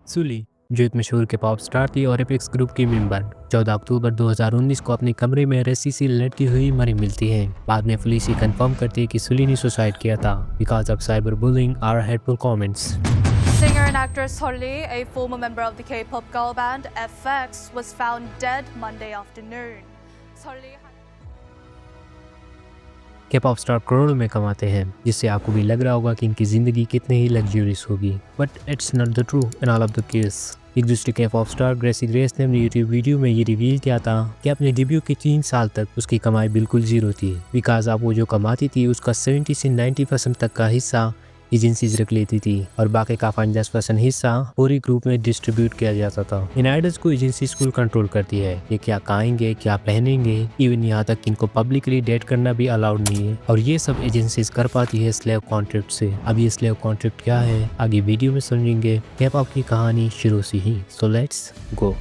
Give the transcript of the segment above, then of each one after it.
सुली, जो एक मशहूर के पॉप स्टार थी और एपेक्स ग्रुप की मेंबर, 14 अक्टूबर 2019 को अपने कमरे में रस्सी से लटकी हुई मरी मिलती है। बाद में पुलिस ये कंफर्म करती है कि सुली ने सुसाइड किया था बिकॉज ऑफ साइबर बुलिंग और hateful comments. Singer and actress Holly, a former member of the K-pop girl band FX, was found dead Monday afternoon. Holly के पॉप स्टार करोड़ों में कमाते हैं, जिससे आपको भी लग रहा होगा कि इनकी जिंदगी कितनी ही लग्जरियस होगी, but it's not the true in all of the case. एक दूसरे के पॉप स्टार ग्रेसी ग्रेस ने अपनी यूट्यूब वीडियो में ये रिवील किया था कि अपने डेब्यू के 3 साल तक उसकी कमाई बिल्कुल जीरो थी, बिकॉज आप वो जो कमाती थी उसका 70 से 90% तक का हिस्सा एजेंसीज रख लेती थी और बाकी का 5-10% हिस्सा पूरी ग्रुप में डिस्ट्रीब्यूट किया जाता था। इन आइडल्स को एजेंसी स्कूल कंट्रोल करती है, ये क्या खाएंगे, क्या पहनेंगे, इवन यहाँ तक कि इनको पब्लिकली डेट करना भी अलाउड नहीं है, और ये सब एजेंसीज कर पाती है स्लेव कॉन्ट्रैक्ट से। अब ये स्लेव कॉन्ट्रैक्ट क्या है आगे वीडियो में समझेंगे। K-pop की कहानी शुरू से ही, सो लेट्स गो।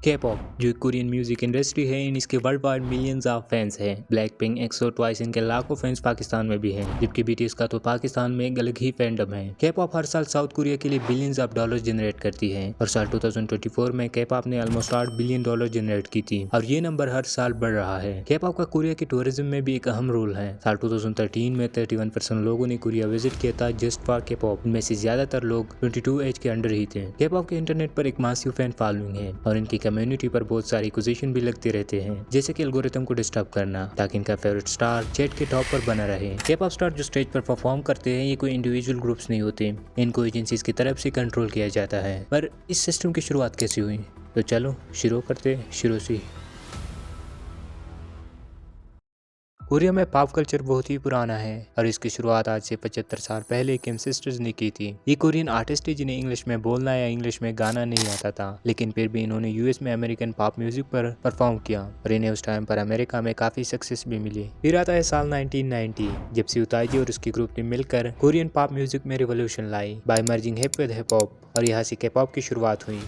K-pop जो कोरियन म्यूजिक इंडस्ट्री है, इन इसके world wide millions of fans हैं। ब्लैक पिंक, एक्सो, ट्वाइस, इनके लाखों फैंस पाकिस्तान में भी हैं, जबकि BTS का तो पाकिस्तान में एक अलग ही फैंडम है। K-pop हर साल साउथ कोरिया के लिए बिलियंस ऑफ डॉलर जनरेट करती है और साल 2024 में K-pop ने ऑलमोस्ट $8 बिलियन जनरेट की थी और ये नंबर हर साल बढ़ रहा है। K-pop का कोरिया के टूरिज्म में भी एक अहम रोल है। साल 2013 में 31% लोगों ने कोरिया विजिट किया था जस्ट फॉर K-pop। इनमें से ज्यादातर लोग 22 एज के अंडर ही थे। K-pop के इंटरनेट पर एक मासिव फैन फॉलोइंग है और इनकी कम्युनिटी पर बहुत सारी एक्विजिशन भी लगते रहते हैं, जैसे कि एल्गोरिथम को डिस्टर्ब करना ताकि इनका फेवरेट स्टार चैट के टॉप पर बना रहे। K-pop स्टार जो स्टेज पर परफॉर्म करते हैं, ये कोई इंडिविजुअल ग्रुप्स नहीं होते, इनको एजेंसीज की तरफ से कंट्रोल किया जाता है। पर इस सिस्टम की शुरुआत कैसे हुई, तो चलो शुरू करते शुरू से। कोरिया में पॉप कल्चर बहुत ही पुराना है और इसकी शुरुआत आज से 75 साल पहले किम सिस्टर्स ने की थी। ये कोरियन आर्टिस्ट है जिन्हें इंग्लिश में बोलना या इंग्लिश में गाना नहीं आता था, लेकिन फिर भी इन्होंने यूएस में अमेरिकन पॉप म्यूजिक पर परफॉर्म किया और इन्हें उस टाइम पर अमेरिका में काफी सक्सेस भी मिली। फिर आता है साल 1990, जब सिउताइजी और उसकी ग्रुप ने मिलकर कोरियन पॉप म्यूजिक में रिवोल्यूशन लाई by merging hip with hip hop, और यहाँ से K-pop की शुरुआत हुई।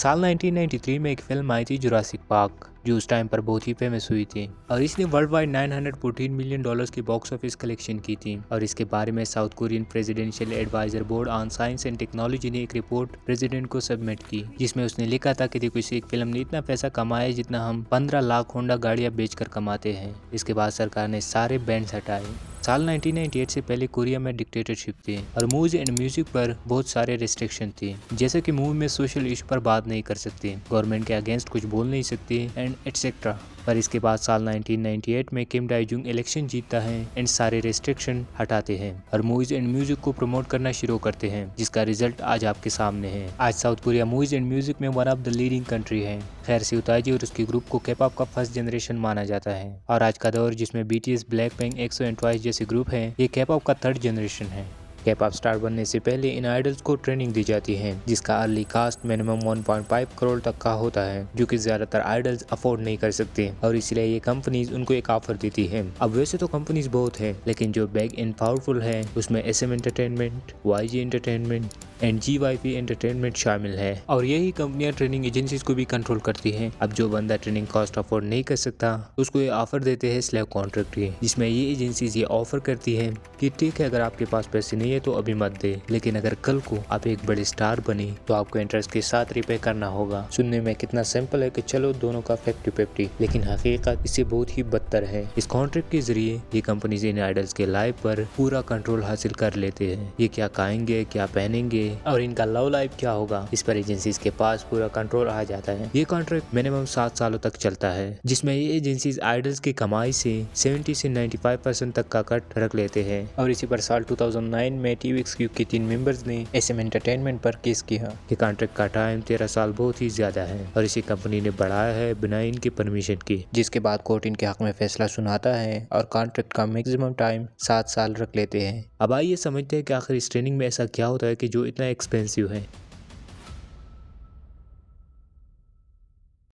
साल 1993 में एक फिल्म आई थी जुरासिक पार्क, जो उस टाइम पर बहुत ही फेमस हुई थी और इसने वर्ल्ड वाइड $914 मिलियन की बॉक्स ऑफिस कलेक्शन की थी। और इसके बारे में South Korean presidential advisor board on science and technology ने एक रिपोर्ट प्रेसिडेंट को सबमिट की, जिसमें उसने लिखा था कि देखो, इस एक फिल्म ने इतना पैसा कमाया जितना हम 15 लाख होंडा गाड़ियां बेचकर कमाते हैं। इसके बाद सरकार ने सारे बैंड्स हटाए। साल 1998 से पहले कोरिया में डिक्टेटरशिप थी और मूवीज एंड म्यूजिक पर बहुत सारे रिस्ट्रिक्शन थी, जैसे कि मूवी में सोशल इशू पर बात नहीं कर सकते, गवर्नमेंट के अगेंस्ट कुछ बोल नहीं सकते एंड एटसेट्रा। पर इसके बाद साल 1998 में किम डाई-जुंग इलेक्शन जीतता है एंड सारे रिस्ट्रिक्शन हटाते हैं और मूवीज एंड म्यूजिक को प्रमोट करना शुरू करते हैं, जिसका रिजल्ट आज आपके सामने है। आज South Korea movies and music में one of the leading country है। खैर, सिउताइजी और उसकी ग्रुप को K-pop का फर्स्ट जनरेशन माना जाता है और आज का दौर जिसमें BTS, Black Pink, EXO and Twice जैसे ग्रुप हैं, ये K-pop का थर्ड जनरेशन है। K-pop स्टार बनने से पहले इन आइडल्स को ट्रेनिंग दी जाती है, जिसका अर्ली कास्ट मिनिमम 1.5 करोड़ तक का होता है, जो कि ज्यादातर आइडल्स अफोर्ड नहीं कर सकते और इसलिए ये कंपनीज उनको एक ऑफर देती है। अब वैसे तो कंपनीज बहुत है, लेकिन जो बिग एंड पावरफुल है उसमें SM entertainment, YG entertainment and GYP entertainment शामिल है और यही कंपनियां ट्रेनिंग एजेंसीज को भी कंट्रोल करती हैं। अब जो बंदा ट्रेनिंग कॉस्ट अफोर्ड नहीं कर सकता, उसको ये ऑफर देते हैं स्लेव कॉन्ट्रैक्ट की, जिसमें ये एजेंसीज ये ऑफर करती है कि ठीक है, अगर आपके पास पैसे नहीं है तो अभी मत दे, लेकिन अगर कल को आप एक बड़े स्टार बने तो आपको इंटरेस्ट के साथ रिपे करना होगा। सुनने में कितना सिंपल है कि चलो दोनों का 50-50, लेकिन हकीकत इससे बहुत ही बदतर है। इस कॉन्ट्रैक्ट के जरिए ये कंपनीज इन आइडल्स के लाइफ पर पूरा कंट्रोल हासिल कर लेते हैं। ये क्या खाएंगे, क्या पहनेंगे और इनका लव लाइफ क्या होगा, इस पर एजेंसीज के पास पूरा कंट्रोल आ जाता है। ये कॉन्ट्रैक्ट मिनिमम 7 सालों तक चलता है, जिसमें ये एजेंसीज आइडल्स की कमाई से 70 से 95% तक का कट रख लेते हैं। और इसी पर साल 2009 में TVXQ के 3 मेंबर्स ने SM एंटरटेनमेंट पर केस किया कि कॉन्ट्रैक्ट का टाइम 13 साल बहुत ही ज्यादा है और इसी कंपनी ने बढ़ाया है बिना इनकी परमिशन के, जिसके बाद कोर्ट इनके हक में फैसला सुनाता है और कॉन्ट्रैक्ट का मैक्सिमम टाइम 7 साल रख लेते हैं। अब आइए समझते हैं कि आखिर इस ट्रेनिंग में ऐसा क्या होता है कि जो इतना एक्सपेंसिव है।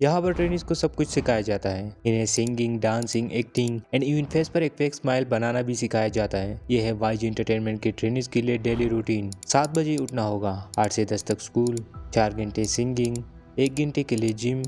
यहाँ पर ट्रेनिंग्स को सब कुछ सिखाया जाता है। इन्हें singing, dancing, acting and even face पर एक फेक स्माइल बनाना भी सिखाया जाता है। यह है YG एंटरटेनमेंट के ट्रेनिंग्स के लिए डेली रूटीन। 7 बजे उठना होगा, 8 से 10 तक स्कूल, 4 घंटे सिंगिंग, 1 घंटे के लिए जिम,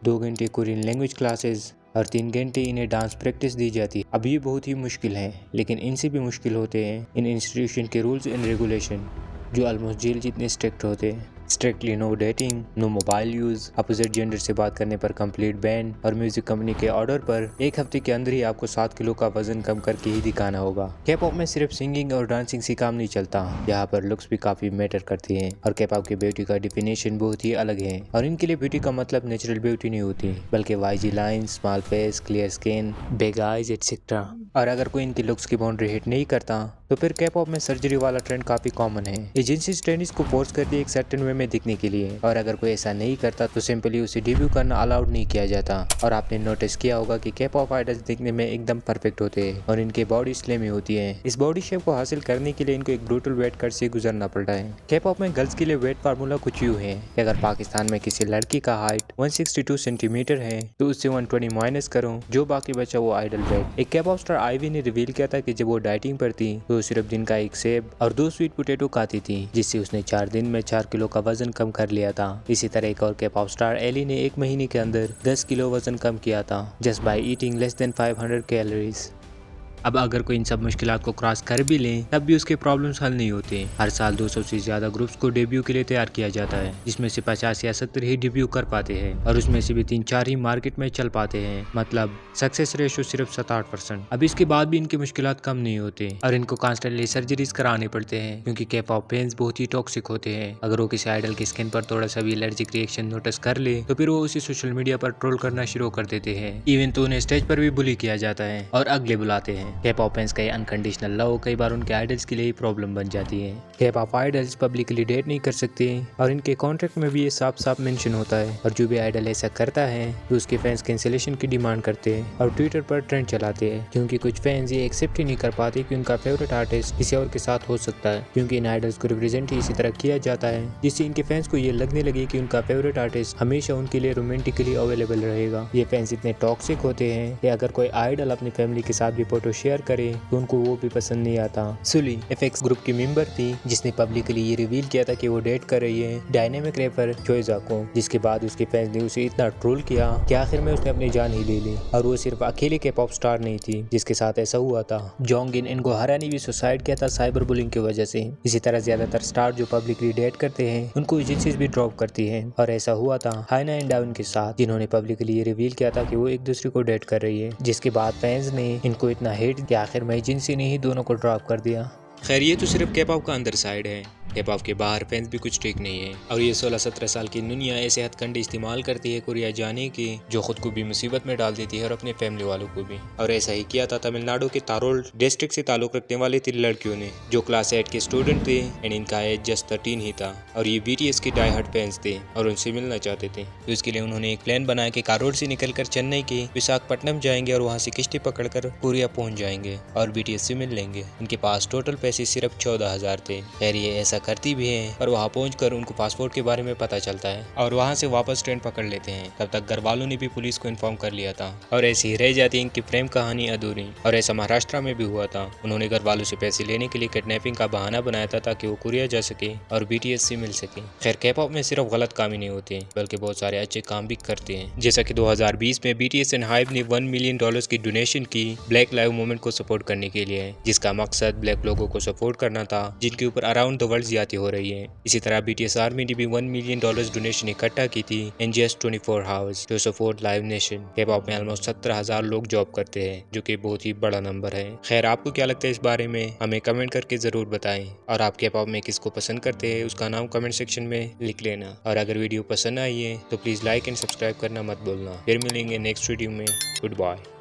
2 घंटे कोरियन लैंग्वेज क्लासेस और 3 घंटे इन्हें डांस प्रैक्टिस दी जाती है। अब ये बहुत ही मुश्किल है, लेकिन इनसे भी मुश्किल होते हैं इन इंस्टीट्यूशन के रूल्स एंड रेगुलेशन, जो ऑलमोस्ट जेल जितने स्ट्रिक्ट होते हैं। Strictly no dating, no mobile use, opposite gender से बात करने पर कंप्लीट बैन, और म्यूजिक कंपनी के ऑर्डर पर 1 हफ्ते के अंदर ही आपको 7 किलो का वजन कम करके ही दिखाना होगा। K-pop में सिर्फ सिंगिंग और डांसिंग से काम नहीं चलता, यहाँ पर लुक्स भी काफी मैटर करती हैं, और K-pop की ब्यूटी का डिफिनेशन बहुत ही अलग है। और इनके लिए ब्यूटी का मतलब नेचुरल ब्यूटी नहीं होती, बल्कि YG line, small face, clear skin, big eyes etcetera. और अगर कोई इनकी लुक्स की बाउंड्री हिट नहीं करता तो फिर K-pop में सर्जरी वाला ट्रेंड काफी कॉमन है। एजेंसी ट्रेंड्स को फोर्स करती है एक सर्टेन वे में दिखने के लिए, और अगर कोई ऐसा नहीं करता तो सिंपली उसे डेब्यू करना अलाउड नहीं किया जाता। और आपने नोटिस किया होगा कि K-pop आइडल्स दिखने में एकदम परफेक्ट होते हैं और इनकी बॉडी स्लिम होती है। इस बॉडी शेप को हासिल करने के लिए इनको एक ब्रूटल वेट कट से गुजरना पड़ता है। K-pop में गर्ल्स के लिए वेट फार्मूला कुछ यूँ है कि अगर पाकिस्तान में किसी लड़की का हाइट 162 सेंटीमीटर है तो उससे 120 माइनस करो, जो बाकी बचा वो आइडल वेट। एक K-pop स्टार आईवी ने रिवील किया था कि जब वो डाइटिंग पर थी तो सिर्फ दिन का 1 सेब और 2 स्वीट पोटैटो खाती थी, जिससे उसने 4 दिन में 4 किलो का वजन कम कर लिया था। इसी तरह एक और K-pop स्टार एली ने 1 महीने के अंदर 10 किलो वजन कम किया था, just by eating less than 500 calories. अब अगर कोई इन सब मुश्किलात को क्रॉस कर भी ले तब भी उसके प्रॉब्लम्स हल नहीं होते। हर साल 200 से ज्यादा ग्रुप्स को डेब्यू के लिए तैयार किया जाता है, जिसमें से 50 या 70 ही डेब्यू कर पाते हैं, और उसमें से भी 3-4 ही मार्केट में चल पाते हैं। मतलब सक्सेस रेशो सिर्फ 7-8%। अब इसके बाद भी इनके मुश्किलात कम नहीं होते और इनको कॉन्स्टेंटली सर्जरीज कराने पड़ते हैं, क्योंकि K-pop फैंस बहुत ही टॉक्सिक होते हैं। अगर वो किसी आइडल की स्किन पर थोड़ा सा भी एलर्जिक रिएक्शन नोटिस कर ले तो फिर वो उसे सोशल मीडिया पर ट्रोल करना शुरू कर देते हैं। इवन तो उन्हें स्टेज पर भी बुली किया जाता है और अगले बुलाते हैं। K-pop फैंस का अनकंडीशनल लव कई बार उनके आइडल्स के लिए ही प्रॉब्लम बन जाती है। K-pop आइडल्स पब्लिकली डेट नहीं कर सकते और इनके कॉन्ट्रैक्ट में भी ये साफ साफ मेंशन होता है, और जो भी आइडल ऐसा करता है तो उसके फैंस कैंसिलेशन की डिमांड करते हैं और ट्विटर पर ट्रेंड चलाते हैं, क्योंकि कुछ फैंस ये एक्सेप्ट ही नहीं कर पाते कि उनका फेवरेट आर्टिस्ट किसी और के साथ हो सकता है, क्योंकि इन आइडल्स को रिप्रेजेंट ही इसी तरह किया जाता है जिससे इनके फैंस को ये लगने लगे कि उनका फेवरेट आर्टिस्ट हमेशा उनके लिए रोमांटिकली अवेलेबल रहेगा। ये फैंस इतने टॉक्सिक होते हैं कि अगर कोई आइडल अपनी फैमिली के साथ भी फोटो शेयर करे तो उनको वो भी पसंद नहीं आता। सुली FX ग्रुप की मेंबर थी जिसने पब्लिकली ये रिवील किया था कि वो डेट कर रही है डायनेमिक रैपर चोइजा को, जिसके बाद उसके फैंस ने उसे इतना ट्रोल किया कि आखिर में उसने अपनी जान ही ले ली। और वो सिर्फ अकेले K-pop स्टार नहीं थी जिसके साथ ऐसा हुआ था। जोंगिन इनको हरानी भी सुसाइड किया था साइबर बुलिंग की वजह से। इसी तरह ज्यादातर स्टार जो पब्लिकली डेट करते हैं उनको एजेंसीज भी ड्रॉप करती है, और ऐसा हुआ था हाइना एंड डाउन के साथ, जिन्होंने पब्लिकली ये रिवील किया था कि वो एक दूसरे को डेट कर रही है, जिसके बाद फैंस ने इनको इतना हेट कि आखिर में एजेंसी ने ही दोनों को ड्रॉप कर दिया। खैर ये तो सिर्फ K-pop का अंदर साइड है, K-pop के बाहर फैंस भी कुछ ठीक नहीं है, और ये 16-17 साल की नुनिया ऐसे हथकंडे इस्तेमाल करती है कोरिया जाने के, जो खुद को भी मुसीबत में डाल देती है और अपने फैमिली वालों को भी। और ऐसा ही किया था तमिलनाडु के तारोल डिस्ट्रिक्ट से ताल्लुक रखने वाले 3 लड़कियों ने, जो क्लास 8 के स्टूडेंट थे एंड इनका एज जस्ट 13 ही था, और ये BTS के डाई हार्ड फैंस थे और उनसे मिलना चाहते थे। तो इसके लिए उन्होंने एक प्लान बनाया कि कारोल से निकलकर चेन्नई के विशाखापट्टनम जाएंगे और वहाँ से किश्ती पकड़कर कोरिया पहुँच जाएंगे और BTS से मिल लेंगे। इनके पास टोटल पैसे सिर्फ 14,000 थे। खैर ये ऐसा करती भी है, और वहाँ पहुंचकर उनको पासपोर्ट के बारे में पता चलता है और वहाँ से वापस ट्रेन पकड़ लेते हैं। तब तक घर वालों ने भी पुलिस को इन्फॉर्म कर लिया था, और ऐसी ही रह जाती है इनकी प्रेम कहानी अधूरी। और ऐसा महाराष्ट्र में भी हुआ था। उन्होंने घर वालों से पैसे लेने के लिए किडनैपिंग का बहाना बनाया था ताकि वो कोरिया जा सके और BTS से मिल सके। खैर K-pop में सिर्फ गलत काम ही नहीं होते बल्कि बहुत सारे अच्छे काम भी करते हैं, जैसा कि 2020 में BTS एंड हाइब ने $1 मिलियन की डोनेशन की ब्लैक लाइव मूवमेंट को सपोर्ट करने के लिए, जिसका मकसद ब्लैक लोगों को सपोर्ट करना था जिनके ऊपर अराउंड द वर्ल्ड ज्यादती हो रही है। इसी तरह BTS आर्मी ने भी $1 मिलियन डोनेशन इकट्ठा की थी in just 24 hours to support Live Nation. K-pop में ऑलमोस्ट 17,000 लोग जॉब करते हैं, जो कि बहुत ही बड़ा नंबर है। खैर आपको क्या लगता है इस बारे में, हमें कमेंट करके जरूर बताएं, और आप K-pop में किसको पसंद करते हैं उसका नाम कमेंट सेक्शन में लिख लेना। और अगर वीडियो पसंद आई है तो प्लीज लाइक एंड सब्सक्राइब करना मत भूलना। फिर मिलेंगे नेक्स्ट वीडियो में। Good bye.